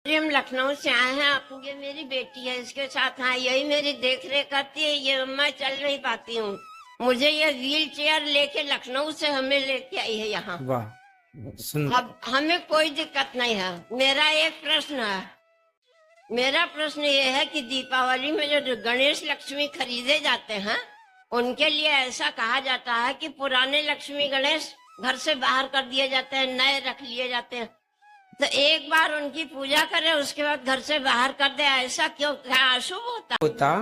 जी, हम लखनऊ से आए हैं। आप ये मेरी बेटी है, इसके साथ हाँ यही मेरी देख रेख करती है। ये मैं चल नहीं पाती हूँ। मुझे ये व्हील चेयर लेके लखनऊ से हमें लेके आई है यहाँ। वाह, सुंदर। अब हमें कोई दिक्कत नहीं है। मेरा एक प्रश्न है। मेरा प्रश्न ये है कि दीपावली में जो गणेश लक्ष्मी खरीदे जाते हैं, उनके लिए ऐसा कहा जाता है कि पुराने लक्ष्मी गणेश घर से बाहर कर दिए जाते हैं, नए रख लिए जाते हैं। तो एक बार उनकी पूजा करें, उसके बाद घर से बाहर कर दे, ऐसा क्यों? क्या अशुभ होता?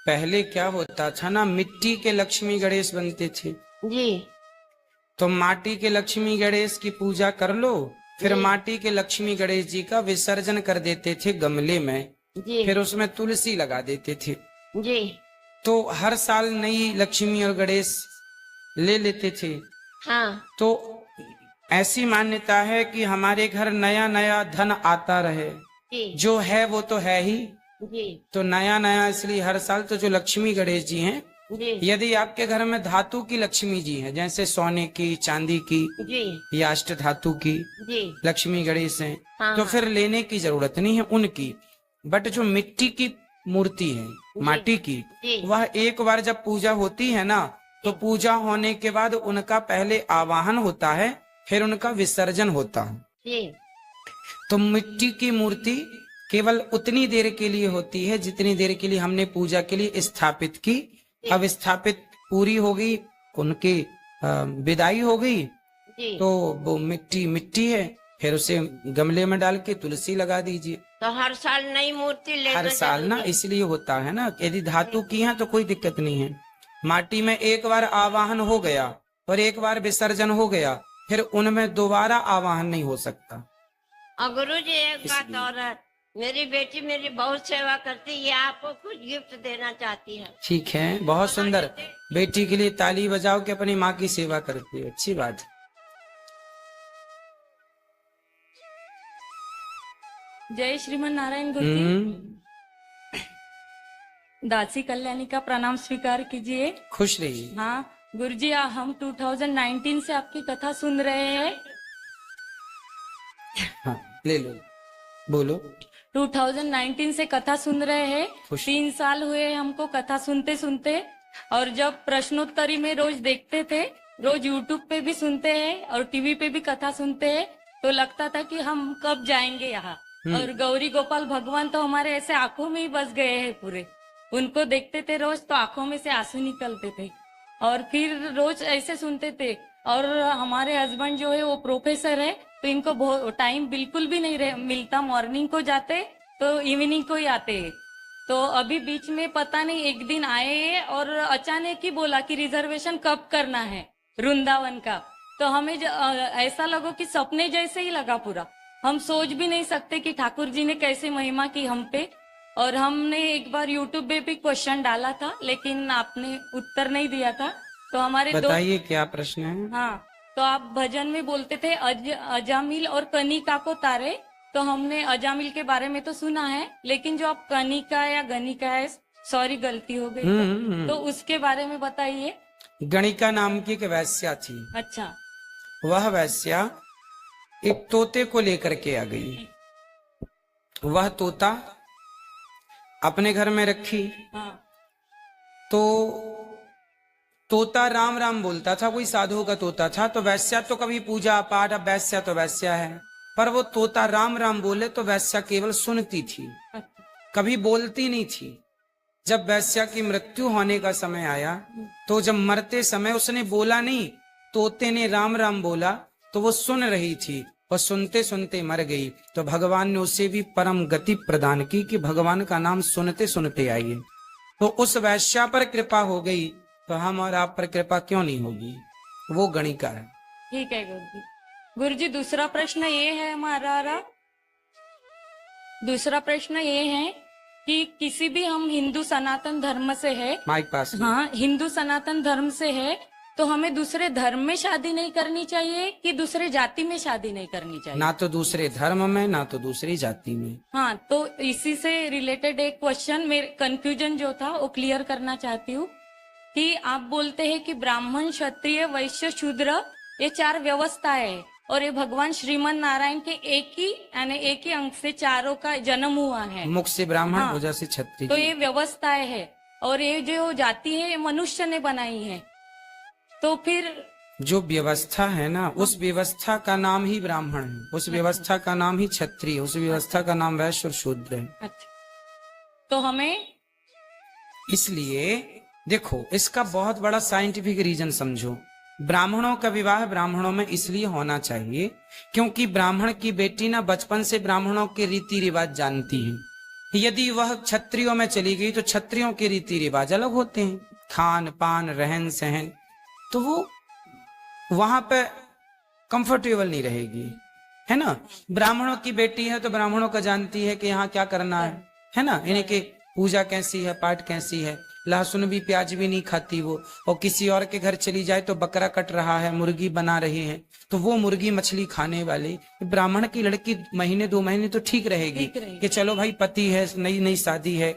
पहले क्या होता था ना, मिट्टी के लक्ष्मी गणेश बनते थे। जी तो माटी के लक्ष्मी गणेश की पूजा कर लो, फिर माटी के लक्ष्मी गणेश जी का विसर्जन कर देते थे गमले में। जी फिर उसमें तुलसी लगा देते थे। जी तो हर साल नई लक्ष्मी और गणेश ले लेते थे। हाँ तो ऐसी मान्यता है कि हमारे घर नया नया धन आता रहे। जी जो है वो तो है ही। जी तो नया नया इसलिए हर साल तो जो लक्ष्मी गणेश जी हैं, जी यदि आपके घर में धातु की लक्ष्मी जी हैं, जैसे सोने की, चांदी की जी या अष्ट धातु की जी लक्ष्मी गणेश हैं, हाँ, तो हाँ। फिर लेने की जरूरत नहीं है उनकी। बट जो मिट्टी की मूर्ति है, माटी की, जी वह एक बार जब पूजा होती है ना, तो पूजा होने के बाद उनका पहले आवाहन होता है, फिर उनका विसर्जन होता है। जी तो मिट्टी की मूर्ति केवल उतनी देर के लिए होती है जितनी देर के लिए हमने पूजा के लिए स्थापित की। अब स्थापित पूरी हो गई, उनकी विदाई हो गई, जी तो वो मिट्टी मिट्टी है, फिर उसे गमले में डाल के तुलसी लगा दीजिए। तो हर साल नई मूर्ति लेना हर साल ना, जरूरी है? इसलिए होता है ना, यदि धातु की है तो कोई दिक्कत नहीं है। माटी में एक बार आवाहन हो गया और एक बार विसर्जन हो गया, फिर उनमें दोबारा आवाहन नहीं हो सकता। और गुरु जी एक बात और है, मेरी बेटी मेरी बहुत सेवा करती है, आपको कुछ गिफ्ट देना चाहती है। ठीक है, बहुत सुंदर। बेटी के लिए ताली बजाओ कि अपनी माँ की सेवा करती है, अच्छी बात। जय श्रीमन नारायण गुरुजी। दासी कल्याणी का प्रणाम स्वीकार कीजिए। खुश रहिए। हाँ गुरुजी, हम 2019 से आपकी कथा सुन रहे हैं। हाँ, ले लो, बोलो। 2019 से कथा सुन रहे हैं। 3 साल हुए हमको कथा सुनते सुनते, और जब प्रश्नोत्तरी में रोज देखते थे, रोज यूट्यूब पे भी सुनते हैं और टीवी पे भी कथा सुनते हैं, तो लगता था कि हम कब जाएंगे यहाँ। और गौरी गोपाल भगवान तो हमारे ऐसे आंखों में ही बस गए हैं पूरे। उनको देखते थे रोज तो आंखों में से आंसू निकलते थे, और फिर रोज ऐसे सुनते थे। और हमारे हस्बैंड जो है वो प्रोफेसर है, तो इनको बहुत टाइम बिल्कुल भी नहीं मिलता। मॉर्निंग को जाते तो इवनिंग को ही आते हैं। तो अभी बीच में पता नहीं एक दिन आए और अचानक ही बोला कि रिजर्वेशन कब करना है वृंदावन का। तो हमें ऐसा लगा कि सपने जैसे ही लगा पूरा। हम सोच भी नहीं सकते कि ठाकुर जी ने कैसे महिमा की हम पे। और हमने एक बार यूट्यूब पे भी क्वेश्चन डाला था, लेकिन आपने उत्तर नहीं दिया था। तो हमारे बताइए क्या प्रश्न है। हाँ, तो आप भजन में बोलते थे अजामिल और कनिका को तारे। तो हमने अजामिल के बारे में तो सुना है, लेकिन जो आप कनिका या गनिका है, सॉरी गलती हो गई, तो उसके बारे में बताइए। गणिका नाम की एक वैश्या थी। अच्छा। वह वैश्या एक तोते को लेकर के आ गई। वह तोता अपने घर में रखी। हाँ। तो तोता राम राम बोलता था, कोई साधु का तोता था। तो वैश्या तो कभी पूजा पाठ, अब वैश्या तो वैश्या है, पर वो तोता राम राम बोले तो वैश्या केवल सुनती थी, कभी बोलती नहीं थी। जब वैश्या की मृत्यु होने का समय आया, तो जब मरते समय उसने बोला नहीं, तोते ने राम राम बोला, तो वो सुन रही थी और सुनते सुनते मर गई। तो भगवान ने उसे भी परम गति प्रदान की कि भगवान का नाम सुनते सुनते आइए। तो उस वैश्या पर कृपा हो गई, तो हम और आप पर कृपा क्यों नहीं होगी? वो गणिका है। ठीक है गुरुजी। गुरुजी, दूसरा प्रश्न ये है हमारा, दूसरा प्रश्न ये है कि किसी भी हम हिंदू सनातन धर्म से है, माइक पास। हाँ, हिंदू सनातन धर्म से है, तो हमें दूसरे धर्म में शादी नहीं करनी चाहिए कि दूसरे जाति में शादी नहीं करनी चाहिए? ना तो दूसरे धर्म में, ना तो दूसरी जाति में। हाँ, तो इसी से रिलेटेड एक क्वेश्चन, मेरे कंफ्यूजन जो था वो क्लियर करना चाहती हूँ कि आप बोलते हैं कि ब्राह्मण, क्षत्रिय, वैश्य, शूद्र, ये 4 व्यवस्था है, और ये भगवान श्रीमन नारायण के एक ही अंग से चारों का जन्म हुआ है। मुख से ब्राह्मण, हाँ। भुजा से क्षत्रिय। तो ये व्यवस्थाएं है और ये जो जाति है ये मनुष्य ने बनाई है। तो फिर जो व्यवस्था है ना, उस व्यवस्था का नाम ही ब्राह्मण है, उस व्यवस्था का नाम ही क्षत्रिय, उस व्यवस्था का नाम वैश्य और शूद्र है। अच्छा, तो हमें इसलिए देखो, इसका बहुत बड़ा साइंटिफिक रीजन समझो। ब्राह्मणों का विवाह ब्राह्मणों में इसलिए होना चाहिए क्योंकि ब्राह्मण की बेटी ना बचपन से ब्राह्मणों के रीति रिवाज जानती है। यदि वह क्षत्रियों में चली गई तो क्षत्रियों के रीति रिवाज अलग होते हैं, खान पान रहन सहन, तो वो वहां पे कंफर्टेबल नहीं रहेगी, है ना। ब्राह्मणों की बेटी है तो ब्राह्मणों का जानती है कि यहाँ क्या करना है ना। इन्हें की पूजा कैसी है, पाठ कैसी है, लहसुन भी प्याज भी नहीं खाती वो। और किसी और के घर चली जाए तो बकरा कट रहा है, मुर्गी बना रही है, तो वो मुर्गी मछली खाने वाली ब्राह्मण की लड़की महीने 2 महीने तो ठीक रहेगी कि चलो भाई पति है, नई नई शादी है।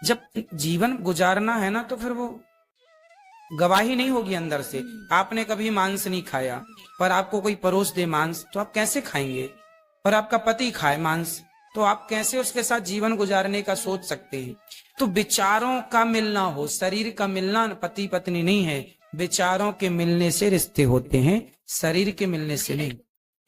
जब जीवन गुजारना है ना तो फिर वो गवाही नहीं होगी अंदर से। आपने कभी मांस नहीं खाया पर आपको कोई परोस दे मांस तो आप कैसे खाएंगे, और आपका पति खाए मांस तो आप कैसे उसके साथ जीवन गुजारने का सोच सकते हैं। तो विचारों का मिलना हो, शरीर का मिलना पति पत्नी नहीं है, विचारों के मिलने से रिश्ते होते हैं, शरीर के मिलने से नहीं।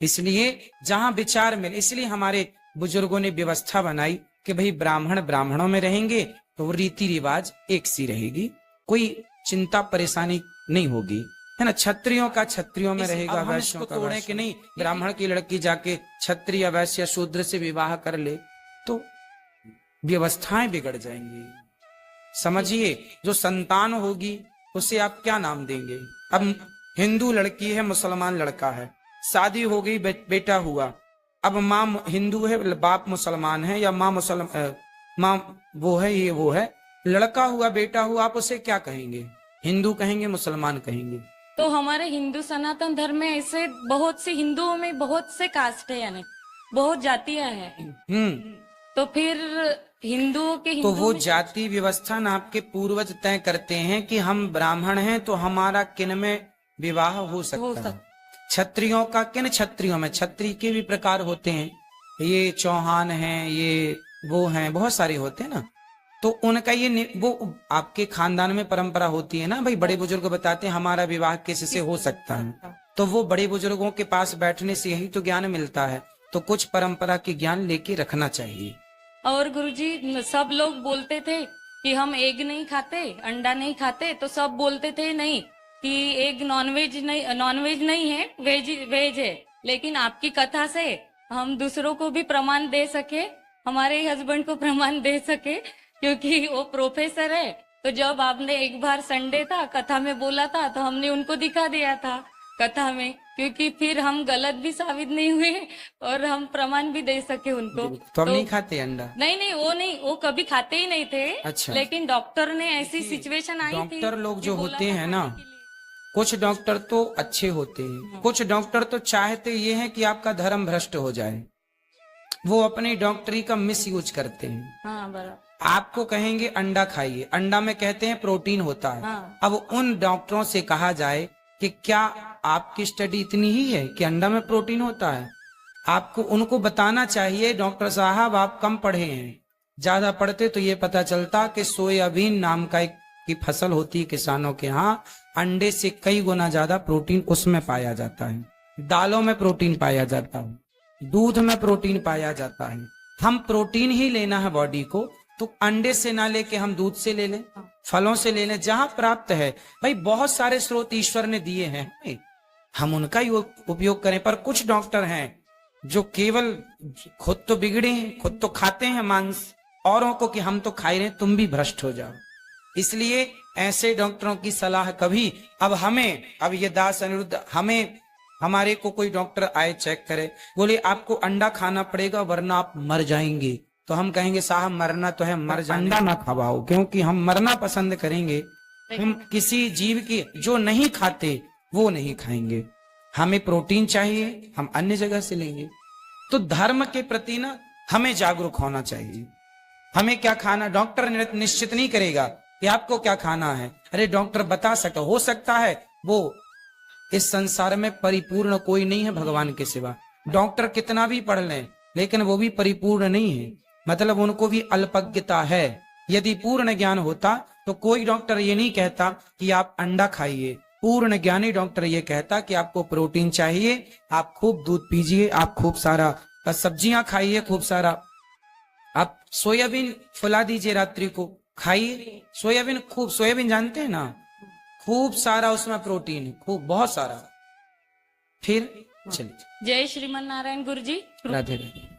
इसलिए जहां विचार मिले, इसलिए हमारे बुजुर्गों ने व्यवस्था बनाई कि भाई ब्राह्मण ब्राह्मणों में रहेंगे तो रीति रिवाज एक सी रहेगी, कोई चिंता परेशानी नहीं होगी, है ना। क्षत्रियों का क्षत्रियों में रहेगा, वैश्यों का तोड़े कि नहीं। ब्राह्मण की लड़की जाके क्षत्रिय वैश्य शूद्र से विवाह कर ले तो व्यवस्थाएं बिगड़ जाएंगी। समझिए, जो संतान होगी उसे आप क्या नाम देंगे। अब हिंदू लड़की है, मुसलमान लड़का है, शादी हो गई, बेटा हुआ। अब माँ हिंदू है, बाप मुसलमान है, या माँ वो है, ये वो है, लड़का हुआ, बेटा हुआ, आप उसे क्या कहेंगे? हिंदू कहेंगे, मुसलमान कहेंगे? तो हमारे हिंदू सनातन धर्म में ऐसे बहुत से, हिंदुओं में बहुत से कास्ट है, यानी बहुत जातियां हैं। तो फिर हिंदुओं के तो वो जाति व्यवस्था ना आपके पूर्वज तय करते हैं कि हम ब्राह्मण हैं तो हमारा किन में विवाह हो सकता है। क्षत्रियों का किन क्षत्रियों में, क्षत्रिय के भी प्रकार होते हैं, ये चौहान हैं, ये वो हैं, बहुत सारे होते हैं ना। तो उनका ये वो आपके खानदान में परंपरा होती है ना, भाई बड़े बुजुर्ग बताते हैं हमारा विवाह किससे हो सकता है, तो वो बड़े बुजुर्गों के पास बैठने से यही तो ज्ञान मिलता है। तो कुछ परंपरा के ज्ञान लेके रखना चाहिए। और गुरुजी सब लोग बोलते थे कि हम एग नहीं खाते, अंडा नहीं खाते, तो सब बोलते थे नहीं कि एग नॉनवेज नहीं है, वेज है। लेकिन आपकी कथा से हम दूसरों को भी प्रमाण दे सके, हमारे हस्बैंड को प्रमाण दे सके, क्योंकि वो प्रोफेसर है। तो जब आपने एक बार संडे था कथा में बोला था तो हमने उनको दिखा दिया था कथा में, क्योंकि फिर हम गलत भी साबित नहीं हुए और हम प्रमाण भी दे सके उनको। तो हम नहीं खाते अंडा? नहीं, वो कभी खाते ही नहीं थे। अच्छा। लेकिन डॉक्टर ने ऐसी सिचुएशन आई थी, डॉक्टर लोग जो होते हैं ना, कुछ डॉक्टर तो अच्छे होते हैं, कुछ डॉक्टर तो चाहते ये हैं कि आपका धर्म भ्रष्ट हो जाए, वो अपनी डॉक्टरी का मिस यूज करते हैं। हाँ, बराबर। आपको कहेंगे अंडा खाइए, अंडा में कहते हैं प्रोटीन होता है। हाँ। अब उन डॉक्टरों से कहा जाए कि क्या आपकी स्टडी इतनी ही है कि अंडा में प्रोटीन होता है? आपको उनको बताना चाहिए, डॉक्टर साहब आप कम पढ़े हैं, ज्यादा पढ़ते तो ये पता चलता कि सोयाबीन नाम का एक की फसल होती है किसानों के यहाँ, अंडे से कई गुना ज्यादा प्रोटीन उसमें पाया जाता है, दालों में प्रोटीन पाया जाता है, दूध में प्रोटीन पाया जाता है। हम प्रोटीन ही लेना है बॉडी को, तो अंडे से ना लेके हम दूध से ले लें, फलों से ले लें, जहां प्राप्त है। भाई बहुत सारे स्रोत ईश्वर ने दिए हैं, हम उनका ही उपयोग करें। पर कुछ डॉक्टर हैं जो केवल खुद तो बिगड़े हैं, खुद तो खाते हैं मांस, औरों को कि हम तो खा रहे हैं, तुम भी भ्रष्ट हो जाओ। इसलिए ऐसे डॉक्टरों की सलाह कभी, अब हमें, अब ये दास अनिरुद्ध, हमें हमारे को कोई डॉक्टर आए चेक करे, बोले आपको अंडा खाना पड़ेगा वरना आप मर जाएंगे, तो हम कहेंगे साहब मरना तो है, मर जाए, अंडा ना खवाओ, क्योंकि हम मरना पसंद करेंगे। हम किसी जीव की जो नहीं खाते वो नहीं खाएंगे, हमें प्रोटीन चाहिए, हम अन्य जगह से लेंगे। तो धर्म के प्रति ना हमें जागरूक होना चाहिए। हमें क्या खाना डॉक्टर निश्चित नहीं करेगा कि आपको क्या खाना है। अरे डॉक्टर बता सकता, हो सकता है वो इस संसार में परिपूर्ण कोई नहीं है भगवान के सिवा। डॉक्टर कितना भी पढ़ लें लेकिन वो भी परिपूर्ण नहीं है, मतलब उनको भी अल्पज्ञता है। यदि पूर्ण ज्ञान होता तो कोई डॉक्टर ये नहीं कहता कि आप अंडा खाइए। पूर्ण ज्ञानी डॉक्टर ये कहता कि आपको प्रोटीन चाहिए, आप खूब दूध पीजिए, आप खूब सारा सब्जियां खाइए, खूब सारा आप सोयाबीन फुला दीजिए, रात्रि को खाइए सोयाबीन, खूब सोयाबीन जानते हैं ना, खूब सारा उसमें प्रोटीन है, खूब बहुत सारा। फिर चलिए जय श्रीमन नारायण गुरु जी। राधे राधे।